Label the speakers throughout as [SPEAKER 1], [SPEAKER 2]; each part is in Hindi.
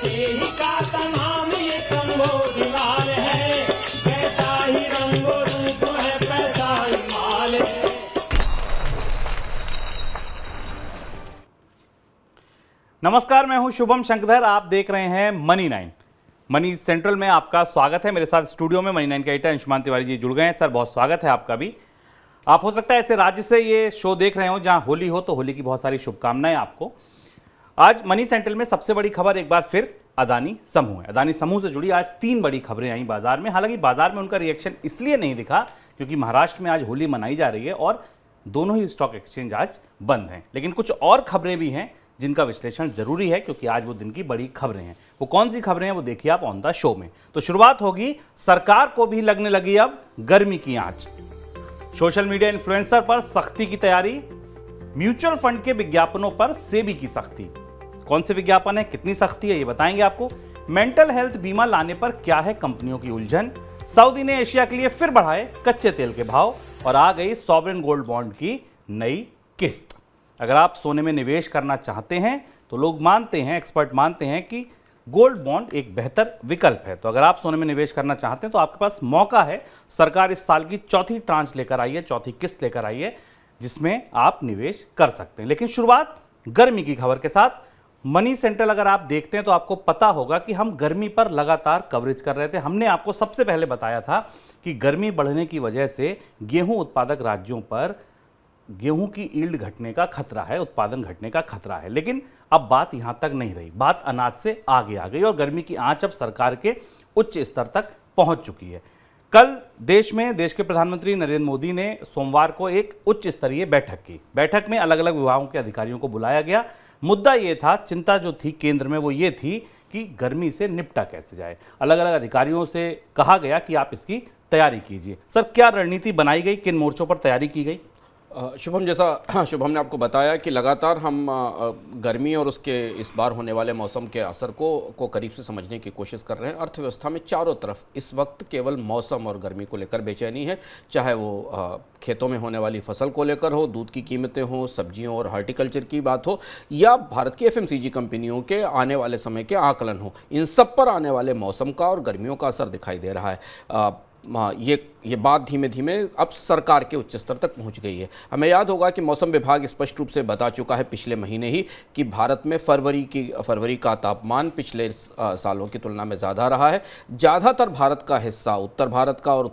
[SPEAKER 1] ही का नाम ये कंबोज लाल है, कैसा ही रंगो रूप है पैसा ही माल है।
[SPEAKER 2] नमस्कार, मैं हूं शुभम शंकरधर। आप देख रहे हैं मनी 9 मनी सेंट्रल में। आपका स्वागत है। मेरे साथ स्टूडियो में मनी 9 के एडिटर अंशुमान तिवारी जी जुड़ गए हैं। सर, बहुत स्वागत है आपका भी। आप हो सकता है ऐसे राज्य से ये शो देख रहे हो जहां होली हो, तो होली की बहुत सारी शुभकामनाएं आपको। आज मनी सेंट्रल में सबसे बड़ी खबर एक बार फिर अदानी समूह है। अदानी समूह से जुड़ी आज 3 बड़ी खबरें आई बाजार में। हालांकि बाजार में उनका रिएक्शन इसलिए नहीं दिखा क्योंकि महाराष्ट्र में आज होली मनाई जा रही है और दोनों ही स्टॉक एक्सचेंज आज बंद हैं। लेकिन कुछ और खबरें भी हैं जिनका विश्लेषण जरूरी है क्योंकि आज वो दिन की बड़ी खबरें हैं। वो कौन सी खबरें हैं वो देखिए आप ऑन द शो में। तो शुरुआत होगी, सरकार को भी लगने लगी अब गर्मी की आंच। सोशल मीडिया इन्फ्लुएंसर पर सख्ती की तैयारी। म्यूचुअल फंड के विज्ञापनों पर सेबी की सख्ती। कौन से विज्ञापन है, कितनी सख्ती है, ये बताएंगे आपको। मेंटल हेल्थ बीमा लाने पर क्या है कंपनियों की उलझन। सऊदी ने एशिया के लिए फिर बढ़ाए कच्चे तेल के भाव और आ गई सॉवरेन गोल्ड बॉन्ड की नई किस्त। अगर आप सोने में निवेश करना चाहते हैं तो लोग मानते हैं, एक्सपर्ट मानते हैं कि गोल्ड बॉन्ड एक बेहतर विकल्प है। तो अगर आप सोने में निवेश करना चाहते हैं तो आपके पास मौका है। सरकार इस साल की चौथी ट्रांच लेकर आई है, चौथी किस्त लेकर आई है, जिसमें आप निवेश कर सकते हैं। लेकिन शुरुआत गर्मी की खबर के साथ। मनी सेंट्रल अगर आप देखते हैं तो आपको पता होगा कि हम गर्मी पर लगातार कवरेज कर रहे थे। हमने आपको सबसे पहले बताया था कि गर्मी बढ़ने की वजह से गेहूं उत्पादक राज्यों पर गेहूं की ईल्ड घटने का खतरा है, उत्पादन घटने का खतरा है। लेकिन अब बात यहां तक नहीं रही, बात अनाज से आगे आ गई और गर्मी की आंच अब सरकार के उच्च स्तर तक पहुंच चुकी है। कल देश के प्रधानमंत्री नरेंद्र मोदी ने सोमवार को एक उच्च स्तरीय बैठक की। बैठक में अलग अलग विभागों के अधिकारियों को बुलाया गया। मुद्दा ये था, चिंता जो थी केंद्र में वो ये थी कि गर्मी से निपटा कैसे जाए। अलग अलग अधिकारियों से कहा गया कि आप इसकी तैयारी कीजिए। सर, क्या रणनीति बनाई गई, किन मोर्चों पर तैयारी की गई?
[SPEAKER 3] शुभम, जैसा शुभम ने आपको बताया कि लगातार हम गर्मी और उसके इस बार होने वाले मौसम के असर को करीब से समझने की कोशिश कर रहे हैं। अर्थव्यवस्था में चारों तरफ इस वक्त केवल मौसम और गर्मी को लेकर बेचैनी है, चाहे वो खेतों में होने वाली फसल को लेकर हो, दूध की कीमतें हो, सब्जियों और हॉर्टिकल्चर की बात हो, या भारत की एफएमसीजी कंपनियों के आने वाले समय के आकलन हो। इन सब पर आने वाले मौसम का और गर्मियों का असर दिखाई दे रहा है। ये बात धीमे धीमे अब सरकार के उच्च स्तर तक पहुंच गई है। हमें याद होगा कि मौसम विभाग स्पष्ट रूप से बता चुका है पिछले महीने ही कि भारत में फरवरी का तापमान पिछले सालों की तुलना में ज़्यादा रहा है। ज़्यादातर भारत का हिस्सा, उत्तर भारत का और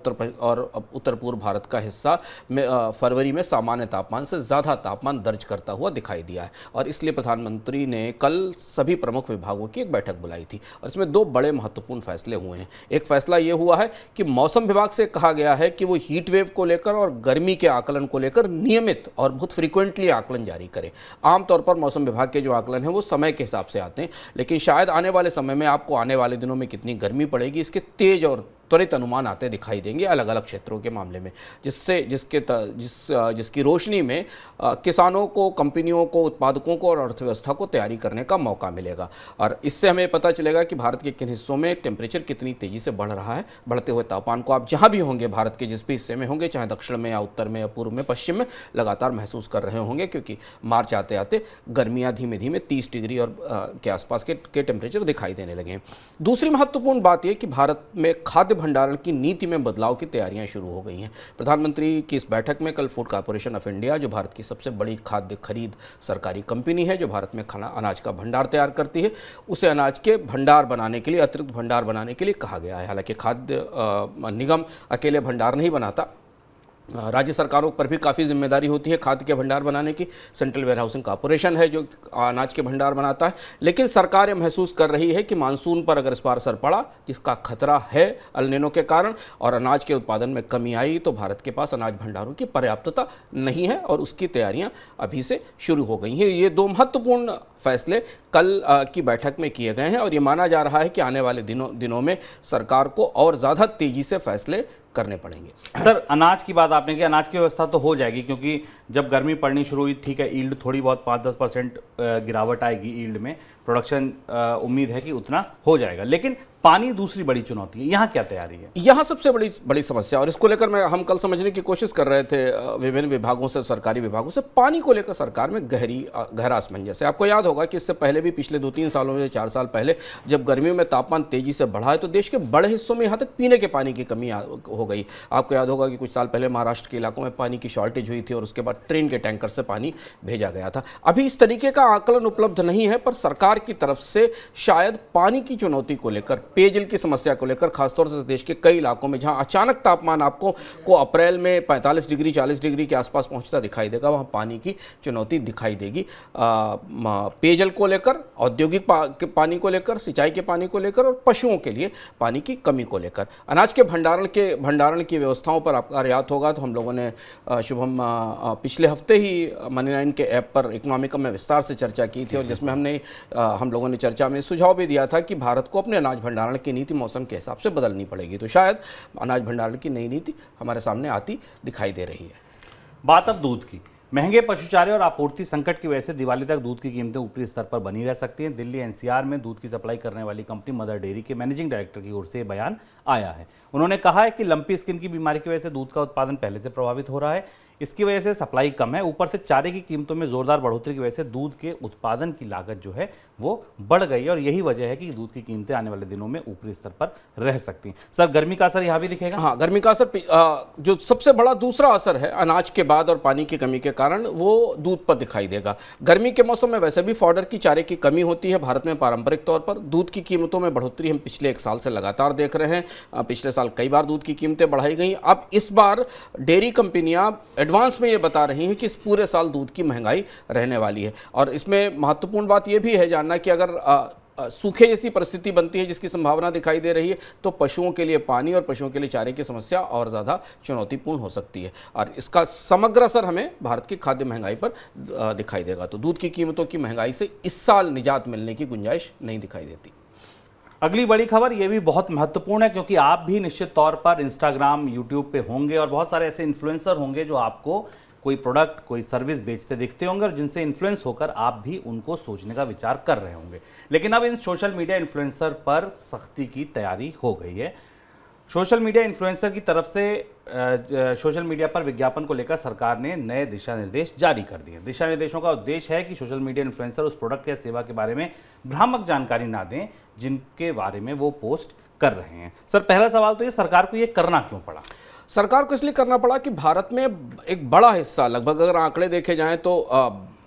[SPEAKER 3] उत्तर पूर्व भारत का हिस्सा में फरवरी में सामान्य तापमान से ज़्यादा तापमान दर्ज करता हुआ दिखाई दिया है। और इसलिए प्रधानमंत्री ने कल सभी प्रमुख विभागों की एक बैठक बुलाई थी और इसमें 2 बड़े महत्वपूर्ण फैसले हुए हैं। एक फैसला ये हुआ है कि मौसम विभाग से कहा गया है कि वो हीट वेव को लेकर और गर्मी के आकलन को लेकर नियमित और बहुत फ्रीक्वेंटली आकलन जारी करे। आमतौर पर मौसम विभाग के जो आकलन है वो समय के हिसाब से आते हैं, लेकिन शायद आने वाले समय में आपको आने वाले दिनों में कितनी गर्मी पड़ेगी इसके तेज और त्वरित अनुमान आते दिखाई देंगे अलग अलग क्षेत्रों के मामले में, जिसकी रोशनी में किसानों को, कंपनियों को, उत्पादकों को और अर्थव्यवस्था को तैयारी करने का मौका मिलेगा। और इससे हमें पता चलेगा कि भारत के किन हिस्सों में टेम्परेचर कितनी तेज़ी से बढ़ रहा है। बढ़ते हुए तापमान को आप जहाँ भी होंगे, भारत के जिस भी हिस्से में होंगे, चाहे दक्षिण में या उत्तर में या पूर्व में, पश्चिम में, लगातार महसूस कर रहे होंगे क्योंकि मार्च आते आते गर्मियाँ धीमे धीमे 30 डिग्री और के आसपास के टेम्परेचर दिखाई देने लगे हैं। दूसरी महत्वपूर्ण बात यह कि भारत में खाद्य भंडारण की नीति में बदलाव की तैयारियां शुरू हो गई हैं। प्रधानमंत्री की इस बैठक में कल फूड कॉर्पोरेशन ऑफ इंडिया, जो भारत की सबसे बड़ी खाद्य खरीद सरकारी कंपनी है, जो भारत में अनाज का भंडार तैयार करती है, उसे अनाज के भंडार बनाने के लिए, अतिरिक्त भंडार बनाने के लिए कहा गया है। हालांकि खाद्य निगम अकेले भंडार नहीं बनाता, राज्य सरकारों पर भी काफ़ी जिम्मेदारी होती है खाद्य के भंडार बनाने की। सेंट्रल वेयर हाउसिंग कॉर्पोरेशन है जो अनाज के भंडार बनाता है। लेकिन सरकार ये महसूस कर रही है कि मानसून पर अगर इस बार असर पड़ा, जिसका खतरा है अल नीनो के कारण, और अनाज के उत्पादन में कमी आई, तो भारत के पास अनाज भंडारों की पर्याप्तता नहीं है और उसकी तैयारियां अभी से शुरू हो गई हैं। ये 2 महत्वपूर्ण फैसले कल की बैठक में किए गए हैं और ये माना जा रहा है कि आने वाले दिनों में सरकार को और ज़्यादा तेज़ी से फैसले करने पड़ेंगे।
[SPEAKER 2] सर, अनाज की बात आपने की, अनाज की व्यवस्था तो हो जाएगी क्योंकि जब गर्मी पड़नी शुरू हुई, ठीक है, ईल्ड थोड़ी बहुत 5-10% गिरावट आएगी ईल्ड में, प्रोडक्शन उम्मीद है कि उतना हो जाएगा। लेकिन पानी दूसरी बड़ी चुनौती है, यहाँ क्या तैयारी है?
[SPEAKER 3] यहाँ सबसे बड़ी समस्या, और इसको लेकर हम कल समझने की कोशिश कर रहे थे विभिन्न विभागों से, सरकारी विभागों से। पानी को लेकर सरकार में गहरा असमंजस है। आपको याद होगा कि इससे पहले भी पिछले 2-3 सालों में, 4 साल पहले, जब गर्मियों में तापमान तेजी से बढ़ा है तो देश के बड़े हिस्सों में यहाँ तक पीने के पानी की कमी हो गई। आपको याद होगा कि कुछ साल पहले महाराष्ट्र के इलाकों में पानी की शॉर्टेज हुई थी और उसके बाद ट्रेन के टैंकर से पानी भेजा गया था। अभी इस तरीके का आकलन उपलब्ध नहीं है, पर सरकार की तरफ से शायद पानी की चुनौती को लेकर, पेयजल की समस्या को लेकर, खासतौर से देश के कई इलाकों में जहां अचानक तापमान आपको अप्रैल में 45 डिग्री 40 डिग्री के आसपास पहुंचता दिखाई देगा, वहां पानी की चुनौती दिखाई देगी। पेयजल को लेकर, औद्योगिक पानी को लेकर, सिंचाई के पानी को लेकर और पशुओं के लिए पानी की कमी को लेकर। अनाज के भंडारण की व्यवस्थाओं पर आपका याद होगा तो हम लोगों ने शुभम पिछले हफ्ते ही मनी9 के ऐप पर इकोनॉमिकम में विस्तार से चर्चा की थी, और जिसमें हम लोगों ने चर्चा में सुझाव भी दिया था कि भारत को अपने अनाज भंडारण की नीति मौसम के हिसाब से बदलनी पड़ेगी। तो शायद अनाज भंडारण की नई नीति हमारे सामने आती दिखाई दे रही है।
[SPEAKER 2] बात अब दूध की। महंगे पशुचारे और आपूर्ति संकट की वजह से दिवाली तक दूध की कीमतें ऊपरी स्तर पर बनी रह सकती हैं। दिल्ली एनसीआर में दूध की सप्लाई करने वाली कंपनी मदर डेयरी के मैनेजिंग डायरेक्टर की ओर से बयान आया है। उन्होंने कहा है कि लंपी स्किन की बीमारी की वजह से दूध का उत्पादन पहले से प्रभावित हो रहा है। इसकी वजह से सप्लाई कम है, ऊपर से चारे की कीमतों में जोरदार बढ़ोतरी की वजह से दूध के उत्पादन की लागत जो है वो बढ़ गई है, और यही वजह है कि दूध की कीमतें आने वाले दिनों में ऊपरी स्तर पर रह सकती हैं। सर, गर्मी का असर यहाँ भी दिखेगा?
[SPEAKER 3] हाँ, गर्मी का असर जो सबसे बड़ा दूसरा असर है अनाज के बाद और पानी की कमी के कारण, वो दूध पर दिखाई देगा। गर्मी के मौसम में वैसे भी फॉडर की, चारे की कमी होती है भारत में पारंपरिक तौर पर। दूध की कीमतों में बढ़ोतरी हम पिछले 1 साल से लगातार देख रहे हैं। पिछले साल कई बार दूध की कीमतें बढ़ाई गई। अब इस बार डेयरी कंपनियां एडवांस में ये बता रही हैं कि इस पूरे साल दूध की महंगाई रहने वाली है। और इसमें महत्वपूर्ण बात यह भी है जानना कि अगर सूखे जैसी परिस्थिति बनती है, जिसकी संभावना दिखाई दे रही है, तो पशुओं के लिए पानी और पशुओं के लिए चारे की समस्या और ज़्यादा चुनौतीपूर्ण हो सकती है, और इसका समग्र असर हमें भारत की खाद्य महंगाई पर दिखाई देगा। तो दूध की कीमतों की महंगाई से इस साल निजात मिलने की गुंजाइश नहीं दिखाई देती।
[SPEAKER 2] अगली बड़ी खबर ये भी बहुत महत्वपूर्ण है, क्योंकि आप भी निश्चित तौर पर इंस्टाग्राम, यूट्यूब पे होंगे और बहुत सारे ऐसे इन्फ्लुएंसर होंगे जो आपको कोई प्रोडक्ट, कोई सर्विस बेचते दिखते होंगे और जिनसे इन्फ्लुएंस होकर आप भी उनको सोचने का विचार कर रहे होंगे। लेकिन अब इन सोशल मीडिया इन्फ्लुएंसर पर सख्ती की तैयारी हो गई है। सोशल मीडिया इन्फ्लुएंसर की तरफ से सोशल मीडिया पर विज्ञापन को लेकर सरकार ने नए दिशा निर्देश जारी कर दिए। दिशा निर्देशों का उद्देश्य है कि सोशल मीडिया इन्फ्लुएंसर उस प्रोडक्ट या सेवा के बारे में भ्रामक जानकारी ना दें जिनके बारे में वो पोस्ट कर रहे हैं। सर, पहला सवाल तो ये, सरकार को ये करना क्यों पड़ा?
[SPEAKER 3] सरकार को इसलिए करना पड़ा कि भारत में एक बड़ा हिस्सा, लगभग अगर आंकड़े देखे जाएं तो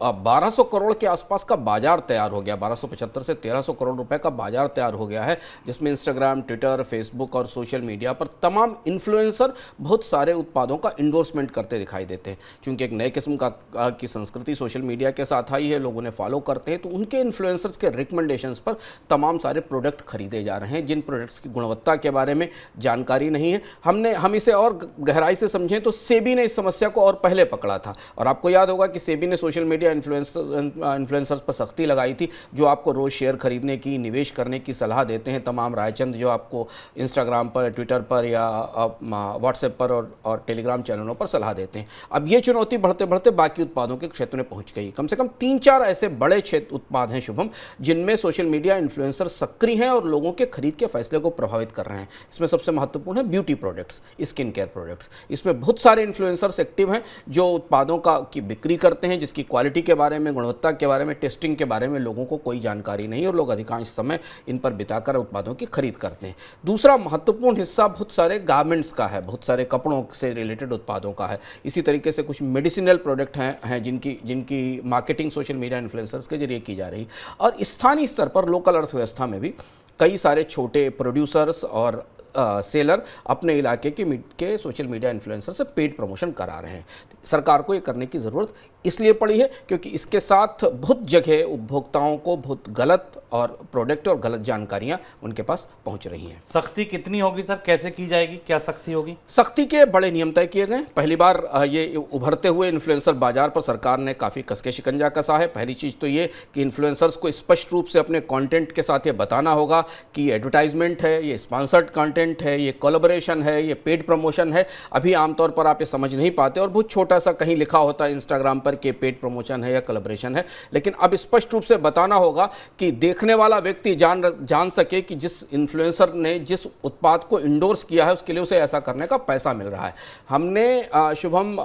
[SPEAKER 3] 1200 करोड़ के आसपास का बाजार तैयार हो गया। 1275 से 1300 करोड़ रुपए का बाजार तैयार हो गया है, जिसमें इंस्टाग्राम, ट्विटर, फेसबुक और सोशल मीडिया पर तमाम इन्फ्लुएंसर बहुत सारे उत्पादों का इंडोर्समेंट करते दिखाई देते हैं। क्योंकि एक नए किस्म की संस्कृति सोशल मीडिया के साथ आई है, लोग उन्हें फॉलो करते हैं, तो उनके इन्फ्लुएंसर्स के रिकमेंडेशंस पर तमाम सारे प्रोडक्ट खरीदे जा रहे हैं जिन प्रोडक्ट्स की गुणवत्ता के बारे में जानकारी नहीं है। हम इसे और गहराई से समझें तो सेबी ने इस समस्या को और पहले पकड़ा था, और आपको याद होगा कि सेबी ने सोशल मीडिया इन्फ्लुएंसर्स पर सख्ती लगाई थी, जो आपको रोज शेयर खरीदने की, निवेश करने की सलाह देते हैं। तमाम रायचंद जो आपको इंस्टाग्राम पर, ट्विटर पर या व्हाट्सएप पर और टेलीग्राम चैनलों पर सलाह देते हैं। अब ये चुनौती बढ़ते बढ़ते बाकी उत्पादों के क्षेत्र में पहुंच गई। कम से कम 3-4 ऐसे बड़े क्षेत्र उत्पाद हैं शुभम, जिनमें सोशल मीडिया इन्फ्लुएंसर सक्रिय हैं और लोगों के खरीद के फैसले को प्रभावित कर रहे हैं। इसमें सबसे महत्वपूर्ण है beauty products, skin care products. इसमें बहुत सारे इन्फ्लुएंसर्स एक्टिव हैं जो उत्पादों की बिक्री करते हैं, जिसकी क्वालिटी के बारे में, गुणवत्ता के बारे में, टेस्टिंग के बारे में लोगों को कोई जानकारी नहीं है, और लोग अधिकांश समय इन पर बिताकर उत्पादों की खरीद करते हैं। दूसरा महत्वपूर्ण हिस्सा बहुत सारे गारमेंट्स का है, बहुत सारे कपड़ों से रिलेटेड उत्पादों का है। इसी तरीके से कुछ मेडिसिनल प्रोडक्ट हैं जिनकी मार्केटिंग सोशल मीडिया इन्फ्लुएंसर्स के जरिए की जा रही। और स्थानीय स्तर पर, लोकल अर्थव्यवस्था में भी कई सारे छोटे प्रोड्यूसर्स और सेलर अपने इलाके के सोशल मीडिया इन्फ्लुएंसर से पेड प्रमोशन करा रहे हैं। सरकार को ये करने की ज़रूरत इसलिए पड़ी है क्योंकि इसके साथ बहुत जगह उपभोक्ताओं को बहुत गलत और प्रोडक्ट और गलत जानकारियां उनके पास पहुंच रही हैं।
[SPEAKER 2] सख्ती कितनी होगी सर, कैसे की जाएगी, क्या सख्ती होगी?
[SPEAKER 3] सख्ती के बड़े नियम तय किए गए। पहली बार ये उभरते हुए इन्फ्लुएंसर बाजार पर सरकार ने काफ़ी कसके शिकंजा कसा है। पहली चीज़ तो ये कि इन्फ्लुएंसर्स को स्पष्ट रूप से अपने कंटेंट के साथ ये बताना होगा कि ये एडवर्टाइजमेंट है, ये स्पॉन्सर्ड कंटेंट है, ये कोलैबोरेशन है, ये पेड प्रमोशन है। अभी आमतौर पर आप ये समझ नहीं पाते और बहुत छोटा सा कहीं लिखा होता है इंस्टाग्राम पर कि पेड प्रमोशन है या कोलैबोरेशन है, लेकिन अब स्पष्ट रूप से बताना होगा कि देख देखने वाला व्यक्ति जान सके कि जिस इन्फ्लुएंसर ने जिस उत्पाद को इंडोर्स किया है उसके लिए उसे ऐसा करने का पैसा मिल रहा है। हमने शुभम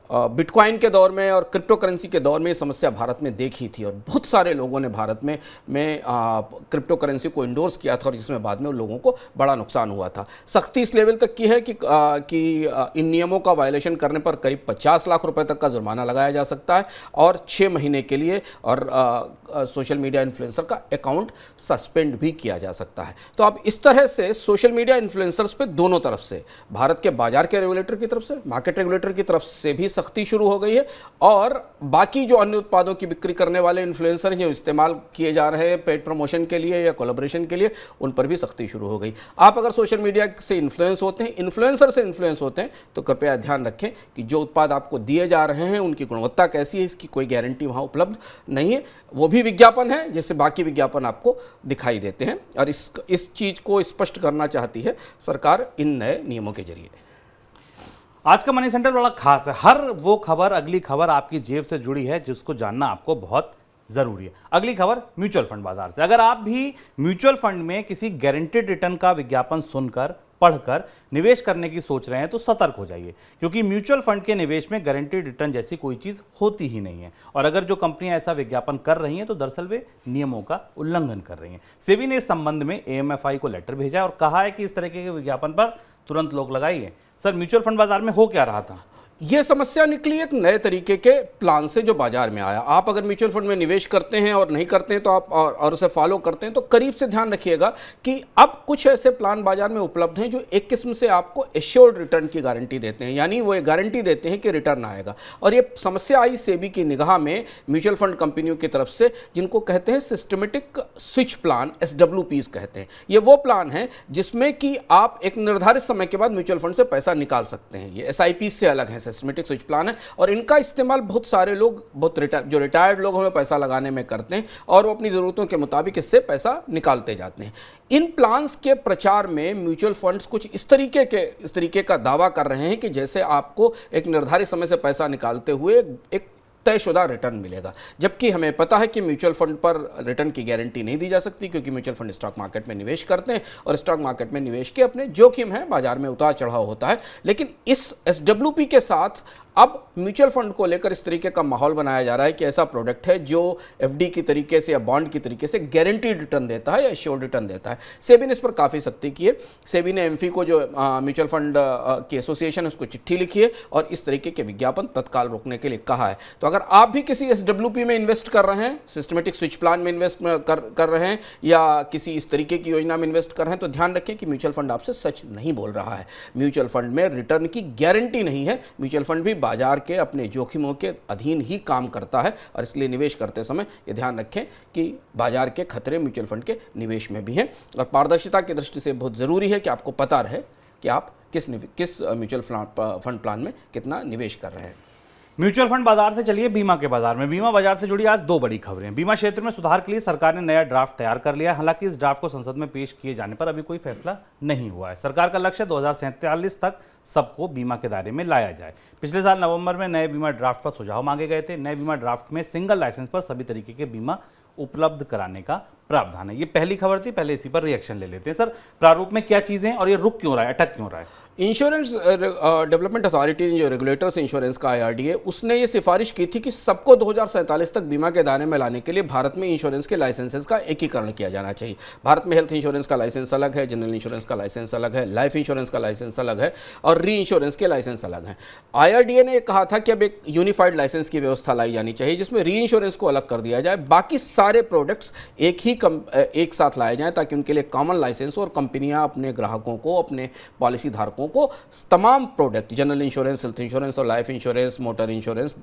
[SPEAKER 3] बिटकॉइन के दौर में और क्रिप्टो करेंसी के दौर में ये समस्या भारत में देखी थी और बहुत सारे लोगों ने भारत में क्रिप्टो करेंसी को इंडोर्स किया था और जिसमें बाद में उन लोगों को बड़ा नुकसान हुआ था। सख्ती इस लेवल तक की है कि इन नियमों का वायलेशन करने पर करीब 50 लाख रुपए तक का जुर्माना लगाया जा सकता है और 6 महीने के लिए और सोशल मीडिया इन्फ्लुएंसर का अकाउंट सस्पेंड भी किया जा सकता है। तो अब इस तरह से सोशल मीडिया इन्फ्लुएंसर्स पे दोनों तरफ से, भारत के बाजार के रेगुलेटर की तरफ से, मार्केट रेगुलेटर की तरफ से भी सख्ती शुरू हो गई है और बाकी जो अन्य उत्पादों की बिक्री करने वाले इन्फ्लुएंसर जो इस्तेमाल किए जा रहे हैं पेड प्रमोशन के लिए या कोलैबोरेशन के लिए, उन पर भी सख्ती शुरू हो गई। आप अगर सोशल मीडिया से इन्फ्लुएंस होते हैं, इन्फ्लुएंसर से इन्फ्लुएंस होते हैं, तो कृपया ध्यान रखें कि जो उत्पाद आपको दिए जा रहे हैं उनकी गुणवत्ता कैसी है, इसकी कोई गारंटी वहाँ उपलब्ध नहीं है। वो भी विज्ञापन है जैसे बाकी विज्ञापन आपको दिखाई देते हैं और इस चीज़ को स्पष्ट करना चाहती है सरकार इन नए नियमों के जरिए।
[SPEAKER 2] आज का मनी सेंट्रल बड़ा खास है। हर वो खबर, अगली खबर आपकी जेब से जुड़ी है जिसको जानना आपको बहुत जरूरी है। अगली खबर म्यूचुअल फंड बाजार से। अगर आप भी म्यूचुअल फंड में किसी गारंटेड रिटर्न का विज्ञापन सुनकर, पढ़कर निवेश करने की सोच रहे हैं तो सतर्क हो जाइए, क्योंकि म्यूचुअल फंड के निवेश में गारंटेड रिटर्न जैसी कोई चीज होती ही नहीं है और अगर जो कंपनियां ऐसा विज्ञापन कर रही हैं तो दरअसल वे नियमों का उल्लंघन कर रही हैं। सेबी ने इस संबंध में AMFI को लेटर भेजा और कहा है कि इस तरह के विज्ञापन पर तुरंत रोक लगाइए। सर, म्यूचुअल फंड बाजार में हो क्या रहा था?
[SPEAKER 3] ये समस्या निकली एक नए तरीके के प्लान से जो बाजार में आया। आप अगर म्यूचुअल फंड में निवेश करते हैं और नहीं करते हैं तो आप और उसे फॉलो करते हैं तो करीब से ध्यान रखिएगा कि अब कुछ ऐसे प्लान बाजार में उपलब्ध हैं जो एक किस्म से आपको एश्योर्ड रिटर्न की गारंटी देते हैं, यानी वो एक गारंटी देते हैं कि रिटर्न आएगा। और ये समस्या आई सेबी की निगाह में म्यूचुअल फंड कंपनियों की तरफ से, जिनको कहते हैं सिस्टमेटिक स्विच प्लान, SWPs कहते हैं। ये वो प्लान है जिसमें कि आप एक निर्धारित समय के बाद म्यूचुअल फंड से पैसा निकाल सकते हैं। ये SIP से अलग है, सिस्टमेटिक स्विच प्लान है और इनका इस्तेमाल बहुत सारे लोग, जो रिटायर्ड लोग हमें पैसा लगाने में करते हैं और वो अपनी ज़रूरतों के मुताबिक इससे पैसा निकालते जाते हैं। इन प्लान्स के प्रचार में म्यूचुअल फंड्स कुछ इस तरीके का दावा कर रहे हैं कि जैसे आपको एक निर्धारित समय से पैसा निकालते हुए एक तयशुदा रिटर्न मिलेगा, जबकि हमें पता है कि म्यूचुअल फंड पर रिटर्न की गारंटी नहीं दी जा सकती, क्योंकि म्यूचुअल फंड स्टॉक मार्केट में निवेश करते हैं और स्टॉक मार्केट में निवेश के अपने जोखिम हैं, बाजार में उतार चढ़ाव होता है। लेकिन इस SWP के साथ अब म्यूचुअल फंड को लेकर इस तरीके का माहौल बनाया जा रहा है कि ऐसा प्रोडक्ट है जो FD की तरीके से या बॉन्ड की तरीके से गारंटीड रिटर्न देता है या एश्योर्ड रिटर्न देता है। सेबी ने इस पर काफ़ी सख्ती की है। सेबी ने MFI को, जो म्यूचुअल फंड की एसोसिएशन है, उसको चिट्ठी लिखी है और इस तरीके के विज्ञापन तत्काल रोकने के लिए कहा है। तो अगर आप भी किसी SWP में इन्वेस्ट कर रहे हैं, सिस्टमेटिक स्विच प्लान में इन्वेस्ट कर रहे हैं या किसी इस तरीके की योजना में इन्वेस्ट कर रहे हैं, तो ध्यान रखें कि म्यूचुअल फंड आपसे सच नहीं बोल रहा है। म्यूचुअल फंड में रिटर्न की गारंटी नहीं है। म्यूचुअल फंड भी बाजार के अपने जोखिमों के अधीन ही काम करता है और इसलिए निवेश करते समय ये ध्यान रखें कि बाजार के खतरे म्यूचुअल फंड के निवेश में भी हैं और पारदर्शिता की दृष्टि से बहुत ज़रूरी है कि आपको पता रहे कि आप किस म्यूचुअल फंड प्लान में कितना निवेश कर रहे हैं।
[SPEAKER 2] म्यूचुअल फंड बाजार से चलिए बीमा के बाजार में। बीमा बाजार से जुड़ी आज दो बड़ी खबरें। बीमा क्षेत्र में सुधार के लिए सरकार ने नया ड्राफ्ट तैयार कर लिया है। हालांकि इस ड्राफ्ट को संसद में पेश किए जाने पर अभी कोई फैसला नहीं हुआ है। सरकार का लक्ष्य 2047 तक सबको बीमा के दायरे में लाया जाए। पिछले साल नवंबर में नए बीमा ड्राफ्ट पर सुझाव मांगे गए थे। नए बीमा ड्राफ्ट में सिंगल लाइसेंस पर सभी तरीके के बीमा उपलब्ध कराने का प्रावधान है। ये पहली खबर थी, पहले इसी पर रिएक्शन ले लेते हैं। सर, प्रारूप में क्या चीजें हैं और ये रुक क्यों रहा है, अटक क्यों रहा है?
[SPEAKER 3] इंश्योरेंस डेवलपमेंट अथॉरिटी ने, जो रेगुलेटर्स इंश्योरेंस का IRDA, उसने ये सिफारिश की थी कि सबको 2047 तक बीमा के दायरे में लाने के लिए भारत में इंश्योरेंस के लाइसेंसेस का एकीकरण किया जाना चाहिए। भारत में हेल्थ इंश्योरेंस का लाइसेंस अलग है, जनरल इंश्योरेंस का लाइसेंस अलग है, लाइफ इंश्योरेंस का लाइसेंस अलग है और री इंश्योरेंस के लाइसेंस अलग हैं। IRDA ने कहा था कि अब एक यूनिफाइड लाइसेंस की व्यवस्था लाई जानी चाहिए जिसमें री इंश्योरेंस को अलग कर दिया जाए, बाकी सारे प्रोडक्ट्स एक साथ लाए जाएं ताकि उनके लिए कॉमन लाइसेंस हो और कंपनियां अपने ग्राहकों को, अपने पॉलिसी धारकों को तमाम product, general insurance, health insurance और लाइफ इंश्योरेंस, मोटर इंश्योरेंस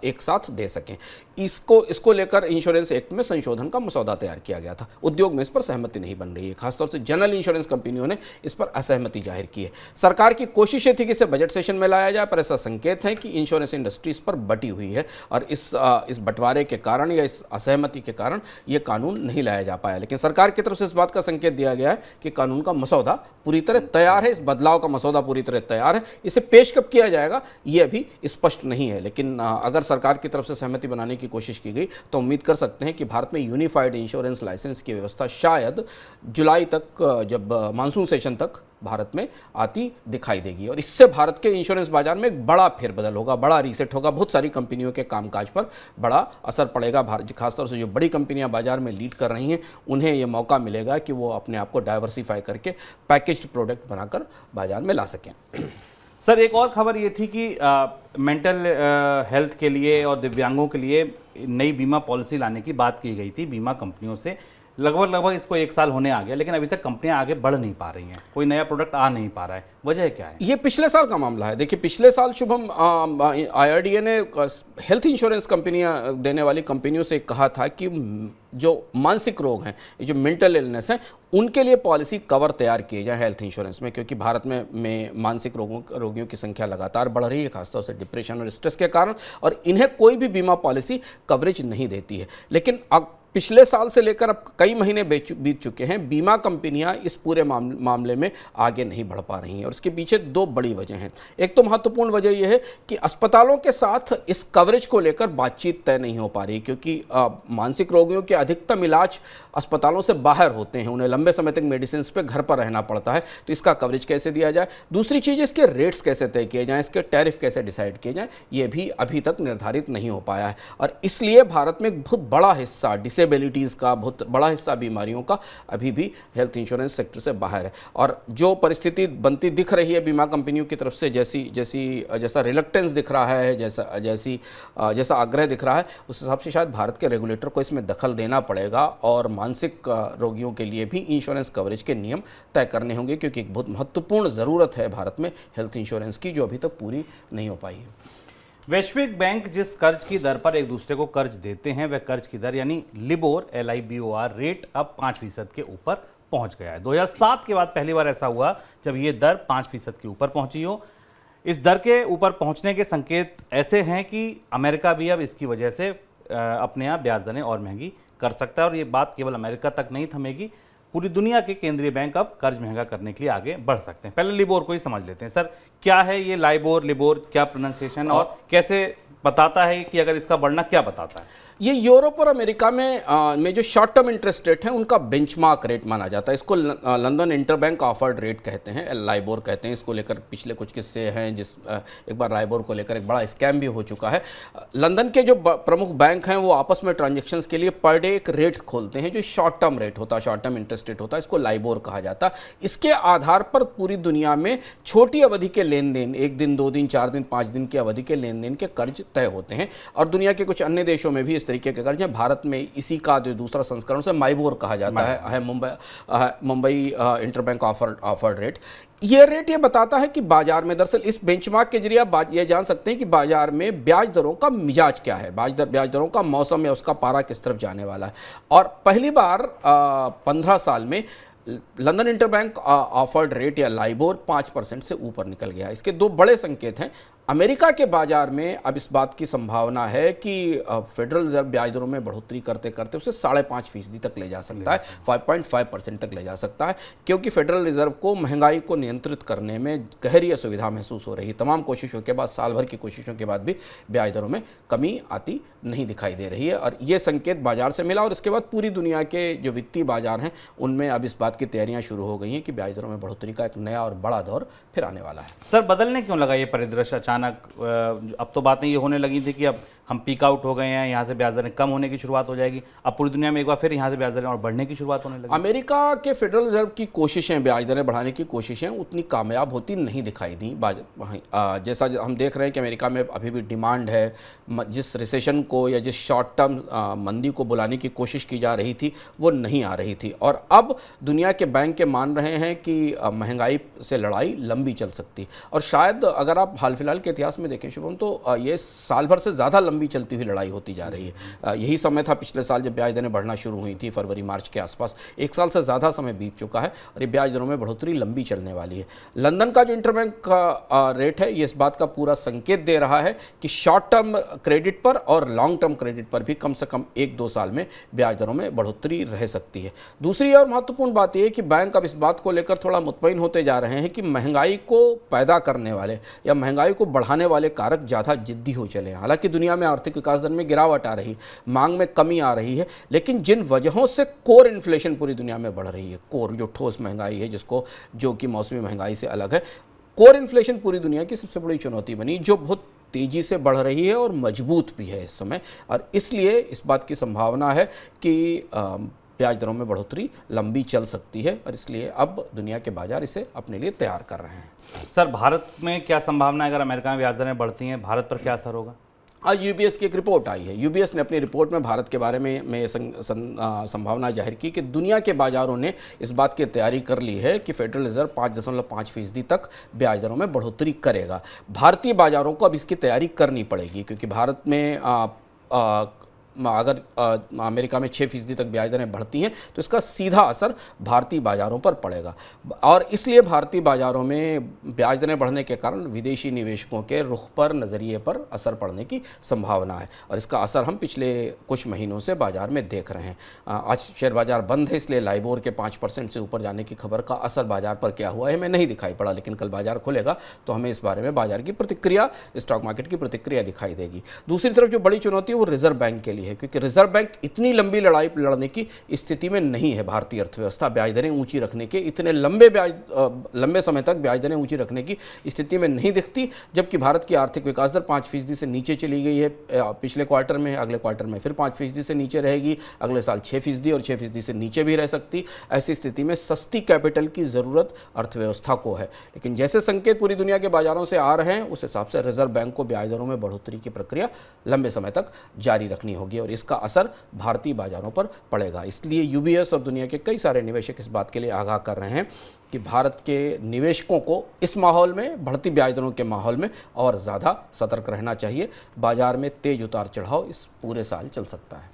[SPEAKER 3] एक साथ दे सकें। इसको लेकर इंश्योरेंस एक्ट में संशोधन का मसौदा तैयार किया गया था। उद्योग में इस पर सहमति नहीं बन रही है, खासतौर से जनरल इंश्योरेंस कंपनियों ने इस पर असहमति जाहिर की है। सरकार की कोशिशें थी कि इसे बजट सेशन में लाया जाए, पर ऐसा संकेत है कि इंश्योरेंस इंडस्ट्री इस पर बटी हुई है और इस बंटवारे के कारण या इस असहमति के कारण यह कानून नहीं लाया जा पाया। लेकिन सरकार की तरफ से इस बात का संकेत दिया गया है कि कानून का मसौदा पूरी तरह तैयार है, इस बदलाव का मसौदा पूरी तरह तैयार है। इसे पेश कब किया जाएगा ये अभी स्पष्ट नहीं है, लेकिन अगर सरकार की तरफ से सहमति बनाने की कोशिश की गई तो उम्मीद कर सकते हैं कि भारत में यूनिफाइड इंश्योरेंस लाइसेंस की व्यवस्था शायद जुलाई तक, जब मानसून सेशन तक भारत में आती दिखाई देगी। और इससे भारत के इंश्योरेंस बाजार में एक बड़ा फेरबदल होगा, बड़ा रीसेट होगा, बहुत सारी कंपनियों के कामकाज पर बड़ा असर पड़ेगा। भारत खासतौर से जो बड़ी कंपनियां बाजार में लीड कर रही हैं उन्हें ये मौका मिलेगा कि वो अपने आप को डाइवर्सिफाई करके पैकेज्ड प्रोडक्ट बनाकर बाजार में ला सकें।
[SPEAKER 2] सर, एक और खबर ये थी कि मेंटल हेल्थ के लिए और दिव्यांगों के लिए नई बीमा पॉलिसी लाने की बात की गई थी बीमा कंपनियों से। लगभग इसको 1 साल होने आ गया, लेकिन अभी तक कंपनियां आगे बढ़ नहीं पा रही हैं, कोई नया प्रोडक्ट आ नहीं पा रहा है। वजह क्या है?
[SPEAKER 3] ये पिछले साल का मामला है। देखिए, पिछले साल शुभम IRDA ने हेल्थ इंश्योरेंस कंपनियां देने वाली कंपनियों से कहा था कि जो मानसिक रोग हैं, ये जो मेंटल इलनेस हैं, उनके लिए पॉलिसी कवर तैयार किए जाए हेल्थ इंश्योरेंस में, क्योंकि भारत में मानसिक रोगियों की संख्या लगातार बढ़ रही है, खासतौर से डिप्रेशन और स्ट्रेस के कारण, और इन्हें कोई भी बीमा पॉलिसी कवरेज नहीं देती है। लेकिन अब पिछले साल से लेकर अब कई महीने बीत चुके हैं, बीमा कंपनियां इस पूरे मामले में आगे नहीं बढ़ पा रही हैं, और इसके पीछे 2 बड़ी वजह हैं। एक तो महत्वपूर्ण वजह यह है कि अस्पतालों के साथ इस कवरेज को लेकर बातचीत तय नहीं हो पा रही, क्योंकि मानसिक रोगियों के अधिकतम इलाज अस्पतालों से बाहर होते हैं, उन्हें लंबे समय तक मेडिसिन पे घर पर रहना पड़ता है, तो इसका कवरेज कैसे दिया जाए। दूसरी चीज़, इसके रेट्स कैसे तय किए जाएँ, इसके टैरिफ कैसे डिसाइड किए जाएँ, ये भी अभी तक निर्धारित नहीं हो पाया है। और इसलिए भारत में एक बहुत बड़ा हिस्सा डिसेबिलिटीज़ का, बहुत बड़ा हिस्सा बीमारियों का अभी भी हेल्थ इंश्योरेंस सेक्टर से बाहर है। और जो परिस्थिति बनती दिख रही है बीमा कंपनियों की तरफ से, जैसा रिलक्टेंस दिख रहा है, जैसा आग्रह दिख रहा है, उस हिसाब से शायद भारत के रेगुलेटर को इसमें दखल देना पड़ेगा और मानसिक रोगियों के लिए भी इंश्योरेंस कवरेज के नियम तय करने होंगे, क्योंकि एक बहुत महत्वपूर्ण ज़रूरत है भारत में हेल्थ इंश्योरेंस की, जो अभी तक पूरी नहीं हो पाई है।
[SPEAKER 2] वैश्विक बैंक जिस कर्ज की दर पर एक दूसरे को कर्ज देते हैं, वह कर्ज की दर यानी लिबोर LIBOR रेट अब 5% के ऊपर पहुंच गया है। 2007 के बाद पहली बार ऐसा हुआ जब ये दर 5% के ऊपर पहुंची हो। इस दर के ऊपर पहुंचने के संकेत ऐसे हैं कि अमेरिका भी अब इसकी वजह से अपने यहाँ ब्याज दरें और महंगी कर सकता है, और ये बात केवल अमेरिका तक नहीं थमेगी, पूरी दुनिया के केंद्रीय बैंक अब कर्ज महंगा करने के लिए आगे बढ़ सकते हैं। पहले लिबोर को ही समझ लेते हैं। सर, क्या है ये लाइबोर, लिबोर, क्या प्रोनाउंसिएशन, और कैसे बताता है कि अगर इसका बढ़ना क्या बताता है?
[SPEAKER 3] ये यूरोप और अमेरिका में जो शॉर्ट टर्म इंटरेस्ट रेट है उनका बेंचमार्क रेट माना जाता है। इसको लंदन इंटरबैंक ऑफर्ड रेट कहते हैं, लाइबोर कहते हैं। इसको लेकर पिछले कुछ किस्से हैं, एक बार लाइबोर को लेकर एक बड़ा स्कैम भी हो चुका है। लंदन के जो प्रमुख बैंक हैं वो आपस में ट्रांजेक्शन्स के लिए पर डे एक रेट खोलते हैं, जो शॉर्ट टर्म रेट होता है, शॉर्ट टर्म इंटरेस्ट रेट होता है, इसको लाइबोर कहा जाता है। इसके आधार पर पूरी दुनिया में छोटी अवधि के लेन देन, 1 दिन, 2 दिन, 4 दिन, 5 दिन की अवधि के लेन देन के कर्ज तय होते हैं, और दुनिया के कुछ अन्य देशों में भी इस तरीके के कर्ज हैं। भारत में इसी का जो दूसरा संस्करण से माइबोर कहा जाता है मुंबई इंटरबैंक ऑफर्ड रेट। ये रेट ये बताता है कि बाजार में, दरअसल इस बेंचमार्क के जरिए आप ये जान सकते हैं कि बाजार में ब्याज दरों का मिजाज क्या है, ब्याज दरों का मौसम या उसका पारा किस तरफ जाने वाला है। और पहली बार 15 साल में लंदन इंटरबैंक ऑफर्ड रेट या लाइबोर 5% से ऊपर निकल गया। इसके 2 बड़े संकेत हैं। अमेरिका के बाजार में अब इस बात की संभावना है कि फेडरल रिजर्व ब्याज दरों में बढ़ोतरी करते करते उसे 5.5% तक ले जा सकता है, 5.5% तक ले जा सकता है, क्योंकि फेडरल रिजर्व को महंगाई को नियंत्रित करने में गहरी असुविधा महसूस हो रही है। तमाम कोशिशों के बाद, साल भर की कोशिशों के बाद भी ब्याज दरों में कमी आती नहीं दिखाई दे रही है, और ये संकेत बाजार से मिला। और इसके बाद पूरी दुनिया के जो वित्तीय बाजार हैं उनमें अब इस बात की तैयारियां शुरू हो गई हैं कि ब्याज दरों में बढ़ोतरी का एक नया और बड़ा दौर फिर आने वाला है।
[SPEAKER 2] सर, बदलने क्यों लगा ये परिदृश्य अचानक? अब तो बातें ये होने लगी थी कि अब हम पीक आउट हो गए हैं, यहाँ से ब्याज दरें कम होने की शुरुआत हो जाएगी, अब पूरी दुनिया में एक बार फिर यहाँ से ब्याज दरें और बढ़ने की शुरुआत होने लगी।
[SPEAKER 3] अमेरिका के फेडरल रिजर्व की कोशिशें, ब्याज दरें बढ़ाने की कोशिशें उतनी कामयाब होती नहीं दिखाई दी। जैसा हम देख रहे हैं कि अमेरिका में अभी भी डिमांड है, जिस रिसेशन को या जिस शॉर्ट टर्म मंदी को बुलाने की कोशिश की जा रही थी वो नहीं आ रही थी, और अब दुनिया के बैंक के मान रहे हैं कि महंगाई से लड़ाई लंबी चल सकती। और शायद अगर आप हाल फिलहाल के इतिहास में देखें शुभम, तो ये साल भर से ज़्यादा लंबी चलती हुई लड़ाई होती जा रही है। यही समय था पिछले साल जब ब्याज दरें बढ़ना शुरू हुई थी, फरवरी मार्च के आसपास। 1 साल से ज़्यादा समय बीत चुका है और ये ब्याज दरों में बढ़ोतरी लंबी चलने वाली है। लंदन का जो इंटरबैंक का रेट है, ये इस बात का पूरा संकेत दे रहा है कि शॉर्ट टर्म क्रेडिट पर और लॉन्ग टर्म क्रेडिट पर भी कम से कम 1-2 साल में ब्याज दरों में बढ़ोतरी रह सकती है। दूसरी और महत्वपूर्ण बात यह है कि बैंक अब इस बात को लेकर थोड़ा मुतमईन होते जा रहे हैं कि महंगाई को पैदा करने वाले या महंगाई को बढ़ाने वाले कारक ज़्यादा जिद्दी हो चले हैं। हालांकि दुनिया में आर्थिक विकास दर में गिरावट आ रही, मांग में कमी आ रही है, लेकिन जिन वजहों से कोर इन्फ्लेशन पूरी दुनिया में बढ़ रही है, कोर जो ठोस महंगाई है जिसको जो कि मौसमी महंगाई से अलग है, कोर इन्फ्लेशन पूरी दुनिया की सबसे बड़ी चुनौती बनी, जो बहुत तेज़ी से बढ़ रही है और मजबूत भी है इस समय। और इसलिए इस बात की संभावना है कि ब्याज दरों में बढ़ोतरी लंबी चल सकती है और इसलिए अब दुनिया के बाजार इसे अपने लिए तैयार कर रहे हैं।
[SPEAKER 2] सर, भारत में क्या संभावना है? अगर अमेरिका में ब्याज दरें बढ़ती हैं, भारत पर क्या असर होगा?
[SPEAKER 3] आज यूबीएस की एक रिपोर्ट आई है। यूबीएस ने अपनी रिपोर्ट में भारत के बारे में संभावना जाहिर की कि दुनिया के बाजारों ने इस बात की तैयारी कर ली है कि फेडरल रिजर्व 5.5% तक ब्याज दरों में बढ़ोतरी करेगा। भारतीय बाजारों को अब इसकी तैयारी करनी पड़ेगी, क्योंकि भारत में अगर अमेरिका में 6% तक ब्याज दरें बढ़ती हैं तो इसका सीधा असर भारतीय बाज़ारों पर पड़ेगा और इसलिए भारतीय बाज़ारों में ब्याज दरें बढ़ने के कारण विदेशी निवेशकों के रुख पर, नज़रिए पर असर पड़ने की संभावना है और इसका असर हम पिछले कुछ महीनों से बाज़ार में देख रहे हैं। आज शेयर बाज़ार बंद है, इसलिए लाइबोर के 5% से ऊपर जाने की खबर का असर बाज़ार पर क्या हुआ है हमें नहीं दिखाई पड़ा, लेकिन कल बाज़ार खुलेगा तो हमें इस बारे में बाज़ार की प्रतिक्रिया, स्टॉक मार्केट की प्रतिक्रिया दिखाई देगी। दूसरी तरफ जो बड़ी चुनौती है वो रिजर्व बैंक के लिए है, क्योंकि रिजर्व बैंक इतनी लंबी लड़ाई लड़ने की स्थिति में नहीं है। भारतीय अर्थव्यवस्था ब्याज दरें ऊंची रखने के, इतने लंबे समय तक ब्याज दरें ऊंची रखने की स्थिति में नहीं दिखती, जबकि भारत की आर्थिक विकास दर 5% से नीचे चली गई है पिछले क्वार्टर में, अगले क्वार्टर में फिर 5% से नीचे रहेगी, अगले साल 6% और 6% से नीचे भी रह सकती। ऐसी स्थिति में सस्ती कैपिटल की ज़रूरत अर्थव्यवस्था को है, लेकिन जैसे संकेत पूरी दुनिया के बाजारों से आ रहे हैं उस हिसाब से रिजर्व बैंक को ब्याज दरों में बढ़ोतरी की प्रक्रिया लंबे समय तक जारी रखनी होगी और इसका असर भारतीय बाजारों पर पड़ेगा। इसलिए यूबीएस और दुनिया के कई सारे निवेशक इस बात के लिए आगाह कर रहे हैं कि भारत के निवेशकों को इस माहौल में, बढ़ती ब्याज दरों के माहौल में और ज़्यादा सतर्क रहना चाहिए। बाजार में तेज उतार चढ़ाव इस पूरे साल चल सकता है।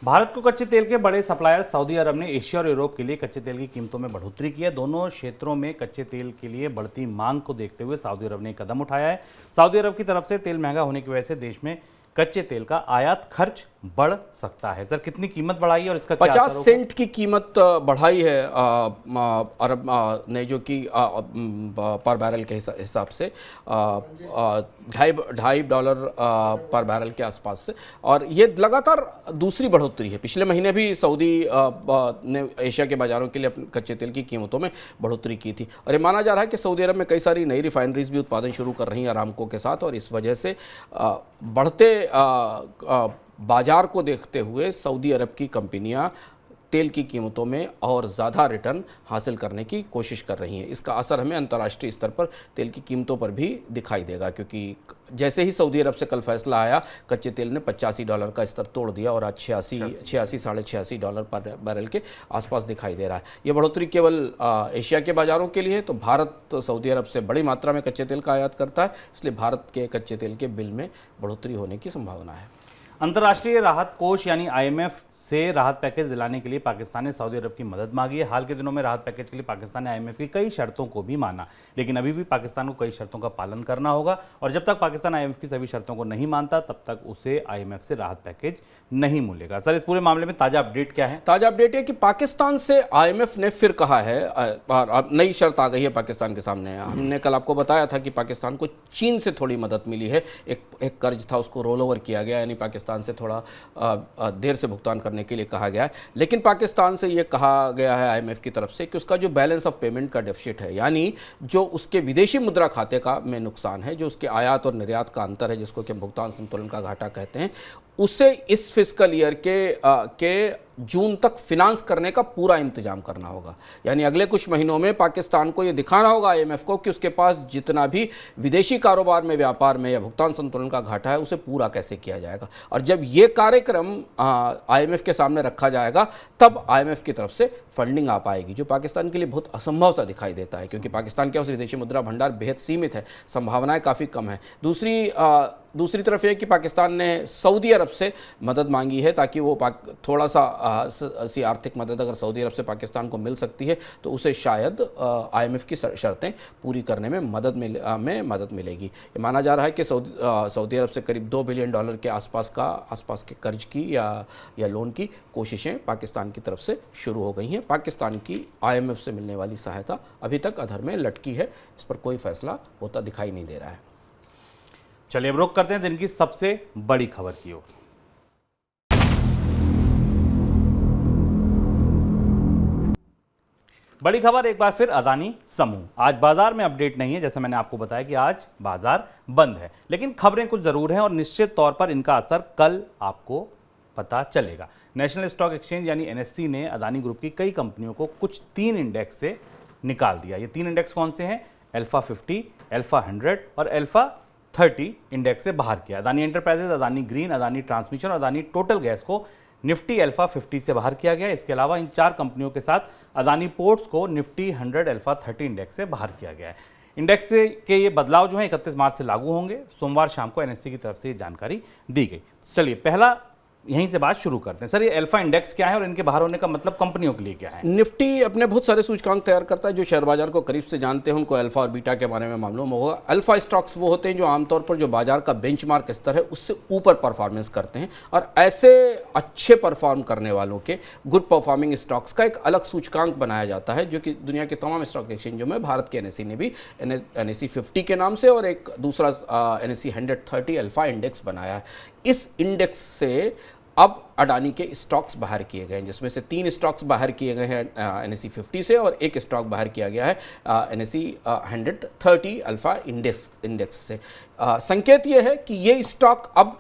[SPEAKER 2] भारत को कच्चे तेल के बड़े सप्लायर सऊदी अरब ने एशिया और यूरोप के लिए कच्चे तेल की कीमतों में बढ़ोतरी की है। दोनों क्षेत्रों में कच्चे तेल के लिए बढ़ती मांग को देखते हुए सऊदी अरब ने कदम उठाया है। सऊदी अरब की तरफ से तेल महंगा होने की वजह से देश में कच्चे तेल का आयात खर्च बढ़ सकता है। सर, कितनी कीमत बढ़ाई है और इसका
[SPEAKER 3] 50 सेंट की कीमत बढ़ाई है अरब ने, जो कि पर बैरल के हिसाब से $2.5 पर बैरल के आसपास से, और ये लगातार दूसरी बढ़ोतरी है। पिछले महीने भी सऊदी ने एशिया के बाज़ारों के लिए अपने कच्चे तेल की कीमतों में बढ़ोतरी की थी और ये माना जा रहा है कि सऊदी अरब में कई सारी नई रिफाइनरीज भी उत्पादन शुरू कर रही हैं अरामको के साथ, और इस वजह से बढ़ते बाजार को देखते हुए सऊदी अरब की कंपनियां तेल की कीमतों में और ज़्यादा रिटर्न हासिल करने की कोशिश कर रही हैं। इसका असर हमें अंतर्राष्ट्रीय स्तर पर तेल की कीमतों पर भी दिखाई देगा, क्योंकि जैसे ही सऊदी अरब से कल फैसला आया, कच्चे तेल ने $85 का स्तर तोड़ दिया और आज 86 साढ़े $86 पर बैरल के आसपास दिखाई दे रहा है। ये बढ़ोतरी केवल एशिया के बाज़ारों के लिए है, तो भारत सऊदी अरब से बड़ी मात्रा में कच्चे तेल का आयात करता है, इसलिए भारत के कच्चे तेल के बिल में बढ़ोतरी होने की संभावना है।
[SPEAKER 2] अंतर्राष्ट्रीय राहत कोष यानी IMF से राहत पैकेज दिलाने के लिए पाकिस्तान ने सऊदी अरब की मदद मांगी है। हाल के दिनों में राहत पैकेज के लिए पाकिस्तान ने IMF की कई शर्तों को भी माना, लेकिन अभी भी पाकिस्तान को कई शर्तों का पालन करना होगा और जब तक पाकिस्तान IMF की सभी शर्तों को नहीं मानता तब तक उसे IMF से राहत पैकेज नहीं मिलेगा। सर, इस पूरे मामले में ताज़ा अपडेट क्या है?
[SPEAKER 3] ताज़ा अपडेट है कि पाकिस्तान से IMF ने फिर कहा है, अब नई शर्त आ गई है पाकिस्तान के सामने। हमने कल आपको बताया था कि पाकिस्तान को चीन से थोड़ी मदद मिली है, एक कर्ज था उसको रोल ओवर किया गया, यानी पाकिस्तान से थोड़ा देर से भुगतान करने के लिए कहा गया है। लेकिन पाकिस्तान से ये कहा गया है IMF की तरफ से कि उसका जो बैलेंस ऑफ पेमेंट का डेफिसिट है, यानी जो उसके विदेशी मुद्रा खाते का में नुकसान है, जो उसके आयात और निर्यात का अंतर है, जिसको कि भुगतान संतुलन का घाटा कहते हैं, उसे इस फिस्कल ईयर के जून तक फिनांस करने का पूरा इंतजाम करना होगा। यानी अगले कुछ महीनों में पाकिस्तान को ये दिखाना होगा आईएमएफ को कि उसके पास जितना भी विदेशी कारोबार में, व्यापार में या भुगतान संतुलन का घाटा है उसे पूरा कैसे किया जाएगा। और जब ये कार्यक्रम आईएमएफ के सामने रखा जाएगा तब आईएमएफ की तरफ से फंडिंग आ पाएगी, जो पाकिस्तान के लिए बहुत असंभव सा दिखाई देता है, क्योंकि पाकिस्तान के पास विदेशी मुद्रा भंडार बेहद सीमित है, संभावनाएं काफ़ी कम है। दूसरी तरफ यह कि पाकिस्तान ने सऊदी अरब से मदद मांगी है ताकि वो थोड़ा सा ऐसी आर्थिक मदद अगर सऊदी अरब से पाकिस्तान को मिल सकती है तो उसे शायद आईएमएफ की शर्तें पूरी करने में मदद मिलेगी। ये माना जा रहा है कि सऊदी अरब से करीब $2 बिलियन के आसपास के कर्ज की या लोन की कोशिशें पाकिस्तान की तरफ से शुरू हो गई हैं। पाकिस्तान की आईएमएफ से मिलने वाली सहायता अभी तक अधर में लटकी है, इस पर कोई फैसला होता दिखाई नहीं दे रहा है।
[SPEAKER 2] चलिए अब रुख करते हैं दिन की सबसे बड़ी खबर की ओर। बड़ी खबर एक बार फिर अदानी समूह। आज बाजार में अपडेट नहीं है, जैसे मैंने आपको बताया कि आज बाजार बंद है, लेकिन खबरें कुछ जरूर हैं और निश्चित तौर पर इनका असर कल आपको पता चलेगा। नेशनल स्टॉक एक्सचेंज यानी एनएससी ने अदानी ग्रुप की कई कंपनियों को कुछ 3 इंडेक्स से निकाल दिया। ये 3 इंडेक्स कौन से हैं? अल्फा 50, अल्फा 100 और अल्फा 30 इंडेक्स से बाहर किया। Adani enterprises, Adani green, Adani transmission और अदानी टोटल गैस को निफ्टी अल्फा 50 से बाहर किया गया। इसके अलावा इन 4 कंपनियों के साथ अदानी पोर्ट्स को निफ्टी 100 अल्फा 30 इंडेक्स से बाहर किया गया है। इंडेक्स के ये बदलाव जो है 31 मार्च से लागू होंगे। सोमवार शाम को एनएससी की तरफ से ये जानकारी दी गई। चलिए पहला यहीं से बात शुरू करते हैं। सर, ये अल्फा इंडेक्स क्या है और इनके बाहर होने का मतलब कंपनियों के लिए क्या है?
[SPEAKER 3] निफ्टी अपने बहुत सारे सूचकांक तैयार करता है। जो शेयर बाजार को करीब से जानते हैं उनको अल्फा और बीटा के बारे में मालूम होगा। अल्फा स्टॉक्स वो होते हैं जो आमतौर पर जो बाजार का बेंचमार्क स्तर है उससे ऊपर परफॉर्मेंस करते हैं, और ऐसे अच्छे परफॉर्म करने वालों के, गुड परफॉर्मिंग स्टॉक्स का एक अलग सूचकांक बनाया जाता है, जो कि दुनिया के तमाम स्टॉक एक्सचेंजों में भारत के एनएससी ने भी एनएससी 50 के नाम से और एक दूसरा एनएससी 130 अल्फा इंडेक्स बनाया है। इस इंडेक्स से अब अडानी के स्टॉक्स बाहर किए गए हैं, जिसमें से 3 स्टॉक्स बाहर किए गए हैं एनएससी 50 से और एक स्टॉक बाहर किया गया है एनएससी 130 अल्फा इंडेक्स से। संकेत यह है कि ये स्टॉक अब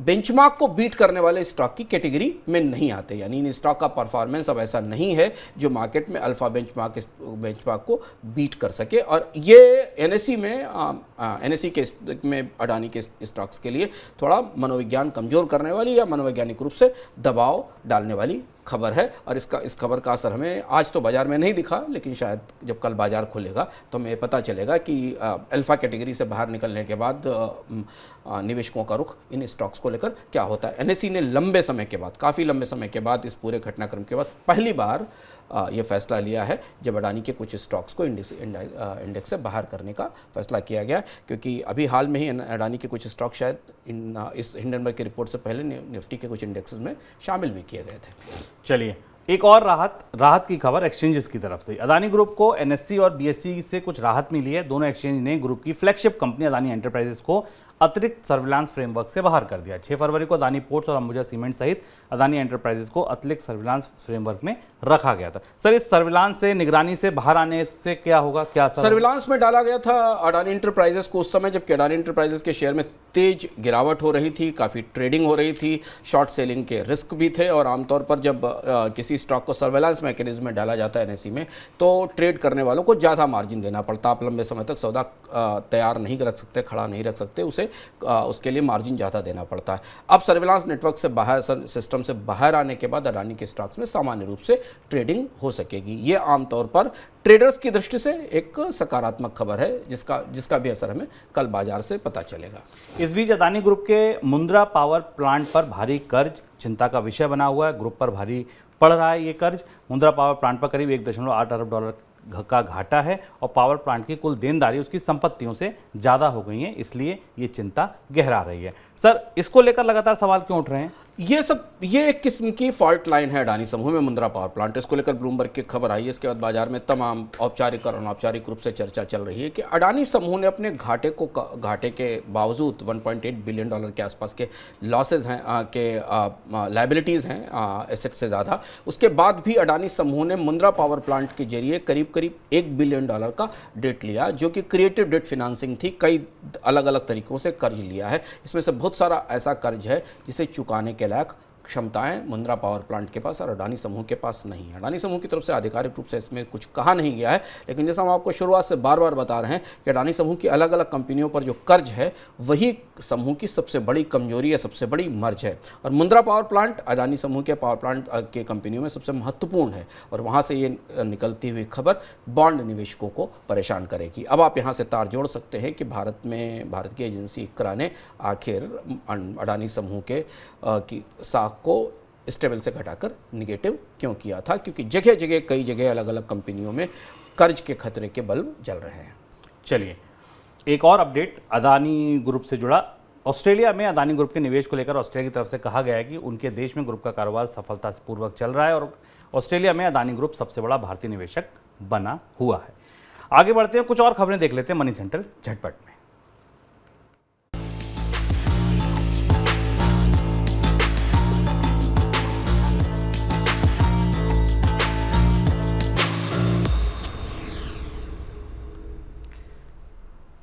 [SPEAKER 3] बेंचमार्क को बीट करने वाले स्टॉक की कैटेगरी में नहीं आते, यानी इन स्टॉक का परफॉर्मेंस अब ऐसा नहीं है जो मार्केट में अल्फा बेंचमार्क को बीट कर सके। और ये एनएससी में अडानी के स्टॉक्स के लिए थोड़ा मनोविज्ञान कमजोर करने वाली या मनोवैज्ञानिक रूप से दबाव डालने वाली खबर है। और इस खबर का असर हमें आज तो बाजार में नहीं दिखा, लेकिन शायद जब कल बाजार खुलेगा तो हमें पता चलेगा कि अल्फा कैटेगरी से बाहर निकलने के बाद निवेशकों का रुख इन स्टॉक्स को लेकर क्या होता है। एनएससी ने काफ़ी लंबे समय के बाद इस पूरे घटनाक्रम के बाद पहली बार ये फैसला लिया है जब अडानी के कुछ स्टॉक्स को इंडेक्स से बाहर करने का फैसला किया गया, क्योंकि अभी हाल में ही अडानी के कुछ स्टॉक शायद इस हिंडनबर्ग की रिपोर्ट से पहले निफ्टी के कुछ इंडेक्सेस में शामिल भी किए गए थे।
[SPEAKER 2] चलिए एक और राहत की खबर एक्सचेंजेस की तरफ से। अदानी ग्रुप को एनएससी और बीएसई से कुछ राहत मिली है। दोनों एक्सचेंज ने ग्रुप की फ्लैगशिप कंपनी अदानी एंटरप्राइजेस को अतिरिक्त सर्विलांस फ्रेमवर्क से बाहर कर दिया। 6 फरवरी को अदानी पोर्ट्स और अंबुजा सीमेंट सहित अदानी एंटरप्राइजेस को अतिरिक्त सर्विलांस फ्रेमवर्क में रखा गया था। सर, इस सर्विलांस से, निगरानी से बाहर आने से क्या होगा? क्या
[SPEAKER 3] सर्विलांस में डाला गया था अडानी एंटरप्राइजेस को उस समय जबकि अडानी एंटरप्राइजेस के शेयर में तेज गिरावट हो रही थी, काफ़ी ट्रेडिंग हो रही थी, शॉर्ट सेलिंग के रिस्क भी थे, और आमतौर पर जब किसी स्टॉक को सर्विलांस मैकेनिज्म में डाला जाता है एनएससी में तो ट्रेड करने वालों को ज़्यादा मार्जिन देना पड़ता। आप लंबे समय तक सौदा तैयार नहीं रख सकते, खड़ा नहीं रख सकते, उसके लिए मार्जिन ज़्यादा देना पड़ता है। अब सर्विलांस नेटवर्क से बाहर, सिस्टम से बाहर आने के बाद अडानी के स्टॉक्स में सामान्य रूप से ट्रेडिंग हो सकेगी। ये आमतौर पर ट्रेडर्स की दृष्टि से एक सकारात्मक खबर है, जिसका भी असर हमें कल बाजार से पता चलेगा।
[SPEAKER 2] इस बीच अदानी ग्रुप के मुंद्रा पावर प्लांट पर भारी कर्ज चिंता का विषय बना हुआ है। ग्रुप पर भारी पड़ रहा है ये कर्ज। मुंद्रा पावर प्लांट पर करीब $1.8 अरब का घाटा है और पावर प्लांट की कुल देनदारी उसकी संपत्तियों से ज़्यादा हो गई है, इसलिए ये चिंता गहरा रही है। सर, इसको लेकर लगातार सवाल क्यों उठ रहे हैं?
[SPEAKER 3] ये एक किस्म की फॉल्ट लाइन है अडानी समूह में मुंद्रा पावर प्लांट। इसको लेकर ब्लूमबर्ग की खबर आई है। इसके बाद बाजार में तमाम औपचारिक और अनौपचारिक रूप से चर्चा चल रही है कि अडानी समूह ने अपने घाटे के बावजूद $1.8 बिलियन के आसपास के लॉसेज हैं, के लायबिलिटीज़ हैं एसेट से ज़्यादा, उसके बाद भी अडानी समूह ने मुंद्रा पावर प्लांट के जरिए करीब $1 बिलियन का डेट लिया, जो कि क्रिएटिव डेट फिनांसिंग थी। कई अलग अलग तरीकों से कर्ज लिया है। इसमें से बहुत सारा ऐसा कर्ज है जिसे चुकाने के लायक क्षमताएं मुंद्रा पावर प्लांट के पास और अडानी समूह के पास नहीं है। अडानी समूह की तरफ से आधिकारिक रूप से इसमें कुछ कहा नहीं गया है, लेकिन जैसा हम आपको शुरुआत से बार बार बता रहे हैं कि अडानी समूह की अलग अलग कंपनियों पर जो कर्ज है वही समूह की सबसे बड़ी कमजोरी है, सबसे बड़ी मर्ज है। और मुंद्रा पावर प्लांट अडानी समूह के पावर प्लांट के कंपनियों में सबसे महत्वपूर्ण है और वहाँ से ये निकलती हुई खबर बॉन्ड निवेशकों को परेशान करेगी। अब आप यहाँ से तार जोड़ सकते हैं कि भारत की एजेंसी इक्रा ने आखिर अडानी समूह के की साख को स्टेबल से घटाकर निगेटिव क्यों किया था, क्योंकि जगह जगह कई जगह अलग अलग कंपनियों में कर्ज के खतरे के बल्ब जल रहे हैं।
[SPEAKER 2] चलिए एक और अपडेट अदानी ग्रुप से जुड़ा। ऑस्ट्रेलिया में अदानी ग्रुप के निवेश को लेकर ऑस्ट्रेलिया की तरफ से कहा गया है कि उनके देश में ग्रुप का कारोबार सफलतापूर्वक चल रहा है और ऑस्ट्रेलिया में अदानी ग्रुप सबसे बड़ा भारतीय निवेशक बना हुआ है। आगे बढ़ते हैं, कुछ और खबरें देख लेते हैं मनी सेंट्रल झटपट में।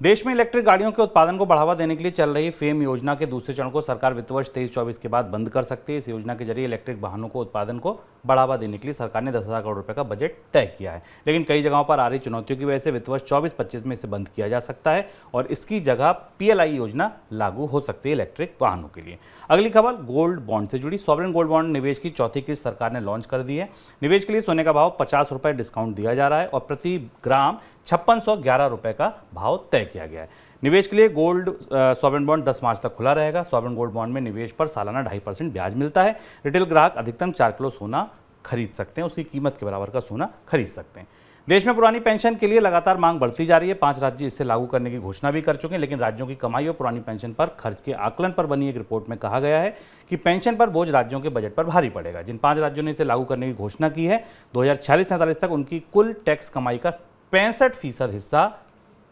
[SPEAKER 2] देश में इलेक्ट्रिक गाड़ियों के उत्पादन को बढ़ावा देने के लिए चल रही फेम योजना के दूसरे चरण को सरकार वित्त वर्ष 23-24 के बाद बंद कर सकती है। इस योजना के जरिए इलेक्ट्रिक वाहनों को उत्पादन को बढ़ावा देने के लिए सरकार ने 10,000 करोड़ रुपए का बजट तय किया है, लेकिन कई जगहों पर आ रही चुनौतियों की वजह से वित्त वर्ष 24-25 में इसे बंद किया जा सकता है और इसकी जगह PLI योजना लागू हो सकती है इलेक्ट्रिक वाहनों के लिए। अगली खबर गोल्ड बॉन्ड से जुड़ी। सॉवरेन गोल्ड बॉन्ड निवेश की चौथी किस्त सरकार ने लॉन्च कर दी है। निवेश के लिए सोने का भाव 50 रुपये डिस्काउंट दिया जा रहा है और प्रति ग्राम 5611 रुपये का भाव तय किया गया है। निवेश के लिए गोल्ड सॉवरेन बॉन्ड 10 मार्च तक खुला रहेगा। सॉवरेन गोल्ड बॉन्ड में निवेश पर सालाना 2.5% ब्याज मिलता है। रिटेल ग्राहक अधिकतम 4 किलो सोना खरीद सकते हैं, उसकी कीमत के बराबर का सोना खरीद सकते हैं। देश में पुरानी पेंशन के लिए लगातार मांग बढ़ती जा रही है। 5 राज्य इसे लागू करने की घोषणा भी कर चुके हैं, लेकिन राज्यों की कमाई और पुरानी पेंशन पर खर्च के आकलन पर बनी एक रिपोर्ट में कहा गया है कि पेंशन पर बोझ राज्यों के बजट पर भारी पड़ेगा। जिन 5 राज्यों ने इसे लागू करने की घोषणा की है, 2046-47 तक उनकी कुल टैक्स कमाई का 65% हिस्सा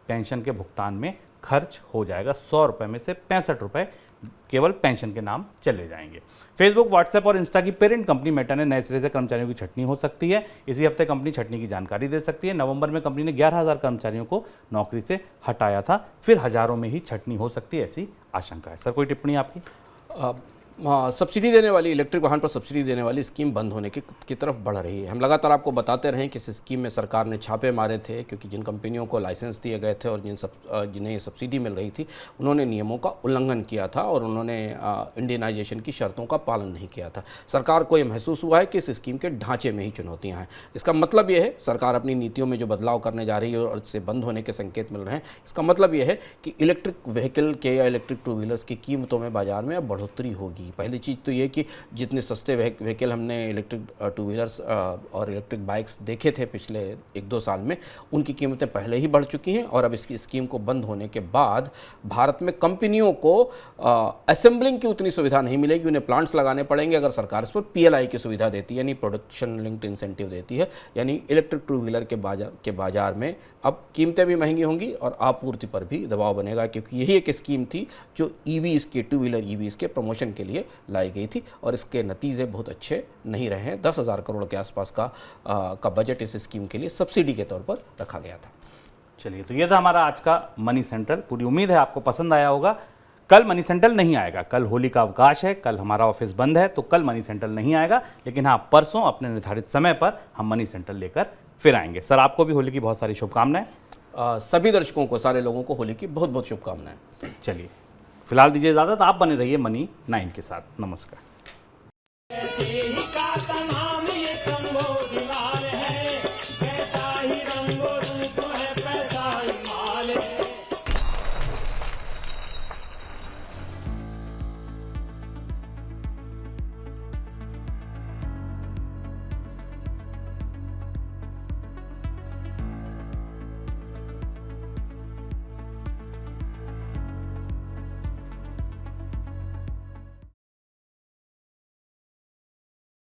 [SPEAKER 2] पेंशन के भुगतान में खर्च हो जाएगा। 100 रुपये में से 65 रुपये केवल पेंशन के नाम चले जाएंगे। फेसबुक, व्हाट्सएप और इंस्टा की पेरेंट कंपनी मेटा ने नए सिरे से कर्मचारियों की छंटनी हो सकती है। इसी हफ्ते कंपनी छंटनी की जानकारी दे सकती है। नवंबर में कंपनी ने 11,000 कर्मचारियों को नौकरी से हटाया था, फिर हजारों में ही छंटनी हो सकती है, ऐसी आशंका है। सर कोई टिप्पणी आपकी?
[SPEAKER 3] सब्सिडी देने वाली इलेक्ट्रिक वाहन पर सब्सिडी देने वाली स्कीम बंद होने की तरफ बढ़ रही है। हम लगातार आपको बताते रहे कि इस स्कीम में सरकार ने छापे मारे थे, क्योंकि जिन कंपनियों को लाइसेंस दिए गए थे और जिन्हें सब्सिडी मिल रही थी उन्होंने नियमों का उल्लंघन किया था और उन्होंने इंडियनाइजेशन की शर्तों का पालन नहीं किया था। सरकार को ये महसूस हुआ है कि इस स्कीम के ढांचे में ही चुनौतियाँ हैं। इसका मतलब ये है सरकार अपनी नीतियों में जो बदलाव करने जा रही है और इससे बंद होने के संकेत मिल रहे हैं, इसका मतलब ये है कि इलेक्ट्रिक व्हीकल के या इलेक्ट्रिक 2 व्हीलर्स की कीमतों में बाजार में अब बढ़ोतरी होगी। पहली चीज़ तो ये कि जितने सस्ते व्हीकल हमने इलेक्ट्रिक 2 व्हीलर्स और इलेक्ट्रिक बाइक्स देखे थे पिछले 1-2 साल में, उनकी कीमतें पहले ही बढ़ चुकी हैं और अब इसकी स्कीम को बंद होने के बाद भारत में कंपनियों को असेंबलिंग की उतनी सुविधा नहीं मिलेगी। उन्हें प्लांट्स लगाने पड़ेंगे। अगर सरकार इस पर PLI की सुविधा देती है, यानी प्रोडक्शन लिंक्ड इंसेंटिव देती है, यानी इलेक्ट्रिक 2 व्हीलर के बाजार में अब कीमतें भी महंगी होंगी और आपूर्ति पर भी दबाव बनेगा, क्योंकि यही एक स्कीम थी जो EVs के 2 व्हीलर EVs के प्रमोशन के लिए लाई गई थी और इसके नतीजे बहुत अच्छे नहीं रहे हैं। 10,000 करोड़ के आसपास का बजट इस स्कीम के लिए सब्सिडी के तौर पर रखा गया था।
[SPEAKER 2] चलिए, तो ये था हमारा आज का मनी सेंट्रल। पूरी उम्मीद है आपको पसंद आया होगा। कल मनी सेंट्रल नहीं आएगा, कल होली का अवकाश है, कल हमारा ऑफिस बंद है, तो कल मनी सेंट्रल नहीं आएगा, लेकिन हाँ परसों अपने निर्धारित समय पर हम मनी सेंट्रल लेकर फिर आएंगे। सर आपको भी होली की बहुत सारी शुभकामनाएं।
[SPEAKER 3] सभी दर्शकों को, सारे लोगों को होली की बहुत बहुत शुभकामनाएं।
[SPEAKER 2] चलिए फिलहाल दीजिए इजाजत, आप बने रहिए मनी 9 के साथ। नमस्कार।
[SPEAKER 1] ऐसे ही का तन्हा